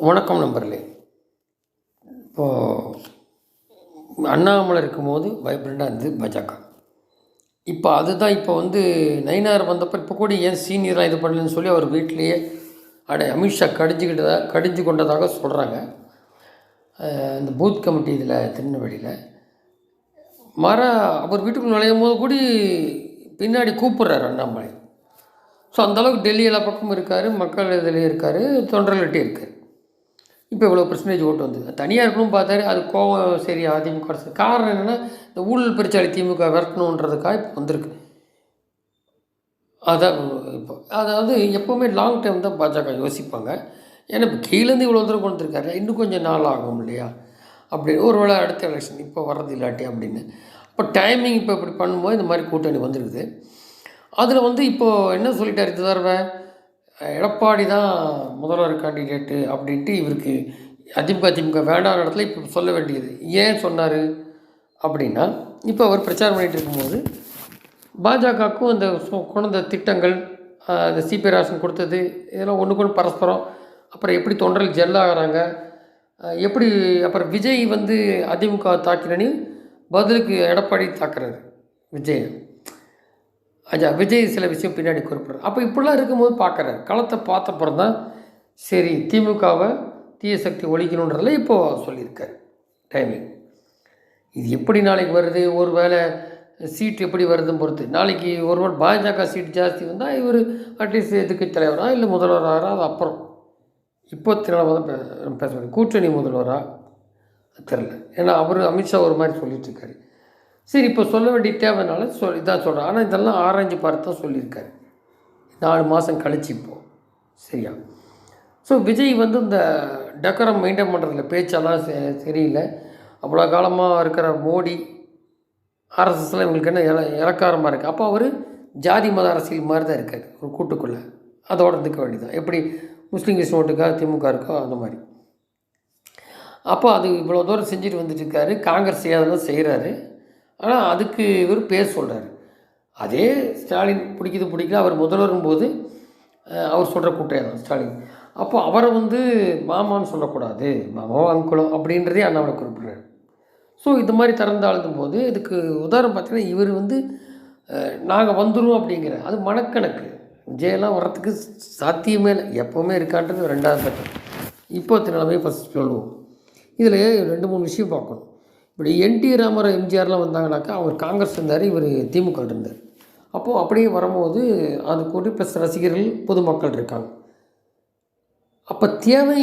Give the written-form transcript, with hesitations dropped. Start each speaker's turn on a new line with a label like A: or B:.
A: வணக்கம் நண்பர்களே. இப்போது அண்ணாமலை இருக்கும்போது வைப்ரண்ட்டாக இருந்தது பாஜக. இப்போ அதுதான் இப்போ நயினார் வந்தப்போ இப்போ கூட ஏன் சீனியராக இது பண்ணலன்னு சொல்லி அவர் வீட்டிலேயே அமித்ஷா கடிஞ்சு கொண்டதாக சொல்கிறாங்க. இந்த பூத் கமிட்டி இதில் திருநெல்வேலியில் அவர் வீட்டுக்குள்ள நுழையும் போது கூட பின்னாடி கூப்பிட்றாரு அண்ணாமலை. ஸோ அந்தளவுக்கு டெல்லி எல்லா பக்கமும் இருக்கார், மக்கள் இதில் இருக்கார், தொண்டர்கள்ட்டே இருக்கார். இப்போ இவ்வளோ பர்சன்டேஜ் ஓட்டு வந்து தனியாக இருக்கணும்னு பார்த்தாரு. அது கோவம் சரி அதிமுக காரணம் என்னென்னா இந்த ஊழல் பெருச்சாளி திமுக விரட்டணுன்றதுக்காக இப்போ வந்திருக்கு. அதான் இப்போ அதாவது எப்போவுமே லாங் டைம் தான் பாஜக யோசிப்பாங்க. ஏன்னா இப்போ கீழேருந்து இவ்வளோ தூரம் கொண்டு வந்துருக்காரு, இன்னும் கொஞ்சம் நாள் ஆகும் இல்லையா அப்படி ஒரு வேளை அடுத்த எலெக்ஷன் இப்போ வர்றது இல்லாட்டி அப்படின்னு. இப்போ டைமிங் இப்போ இப்படி பண்ணும்போது இந்த மாதிரி கூட்டணி வந்துருக்குது. அதில் இப்போது என்ன சொல்லிட்டார் இது தடவை எடப்பாடி தான் முதல்வர் கேண்டிடேட்டு அப்படின்ட்டு இவருக்கு திமுக வேண்டான இடத்துல இப்போ சொல்ல வேண்டியது. ஏன் சொன்னார் அப்படின்னா, இப்போ அவர் பிரச்சாரம் பண்ணிகிட்டு இருக்கும்போது பாஜகவுக்கும் அந்த கொண்ட திட்டங்கள், இந்த சிபி ராசன் கொடுத்தது இதெல்லாம் ஒன்றுக்கு ஒன்று பரஸ்பரம், அப்புறம் எப்படி தொண்டர்கள் ஜெல்லாகிறாங்க, எப்படி அப்புறம் விஜய் அதிமுக தாக்கினி பதிலுக்கு எடப்பாடி தாக்குறாரு விஜய். விஜய் சில விஷயம் பின்னாடி குறிப்பிட்றாரு. அப்போ இப்படிலாம் இருக்கும்போது பார்க்குறாரு. களத்தை பார்த்தப்புறம் தான் சரி திமுகவை தீய சக்தி ஒழிக்கணுன்றதில் இப்போது சொல்லியிருக்காரு டைமிங். இது எப்படி நாளைக்கு வருது, ஒரு வேளை சீட் எப்படி வருதுன்னு பொறுத்து. நாளைக்கு ஒருவர் பாஜக சீட் ஜாஸ்தி வந்தால் இவர் அட்லீஸ்ட் எதிர்க்கட்சி தலைவராக இல்லை முதல்வராக அது அப்புறம். இப்போ திருநாள் தான் பேச முடியும். கூட்டணி முதல்வராக தெரில. ஏன்னா அவர் அமித்ஷா ஒரு மாதிரி சொல்லிட்டுருக்காரு. சரி இப்போ சொல்ல வேண்டிய தேவைனால இதான் சொல்கிறேன். ஆனால் இதெல்லாம் ஆராய்ஞ்சு பார்த்து தான் சொல்லியிருக்காரு 4 மாதம் கழிச்சு இப்போது. சரியா? ஸோ விஜய் இந்த டெக்கரம் மெயின்டைன் பண்ணுறதில்ல, பேச்செல்லாம் சரியில்லை. அவ்வளோ காலமாக இருக்கிற மோடி ஆர்எஸ்எஸ்லாம் இவங்களுக்கு என்ன இலக்காரமாக இருக்குது. அப்போ அவர் ஜாதி மத அரசியல் மாதிரி தான் இருக்கார் ஒரு கூட்டுக்குள்ளே. அதோடு இருந்துக்க வேண்டியதான். எப்படி முஸ்லீம் கிறிஸ்டின் ஓட்டுக்காக திமுக இருக்கோ அந்த மாதிரி. அப்போ அது இவ்வளோ தூரம் செஞ்சுட்டு வந்துட்டுருக்காரு. காங்கிரஸ் அதெல்லாம் செய்கிறாரு. ஆனால் அதுக்கு இவர் பேர் சொல்கிறார். அதே ஸ்டாலின் பிடிக்கல, அவர் முதல்வரும் போது அவர் சொல்கிற கூட்டம் தான் ஸ்டாலின். அப்போ அவரை மாமான்னு சொல்லக்கூடாது, மாமாவோ அங்குளோ அப்படின்றதே அண்ணாமலை குறிப்பிட்றாரு. ஸோ இது மாதிரி திறந்தாழ்ந்தும் போது இதுக்கு உதாரணம் பார்த்தீங்கன்னா இவர் நாங்கள் வந்துடுவோம் அப்படிங்கிற அது மனக்கணக்கு. விஜயெல்லாம் வர்றதுக்கு சாத்தியமே இல்லை, எப்போவுமே இருக்கான்றது 2வது பட்டம். இப்போ நிலைமையை ஃபஸ்ட் சொல்லுவோம். இதில் 2-3 விஷயம் பார்க்கணும். இப்படி என்டி ராமராவ் எம்ஜிஆர்லாம் வந்தாங்கனாக்கா அவர் காங்கிரஸ் இருந்தார், இவர் திமுக இருந்தார். அப்போது அப்படியே வரும்போது அது கூட ப்ளஸ் ரசிகர்கள் பொதுமக்கள் இருக்காங்க. அப்போ தேவை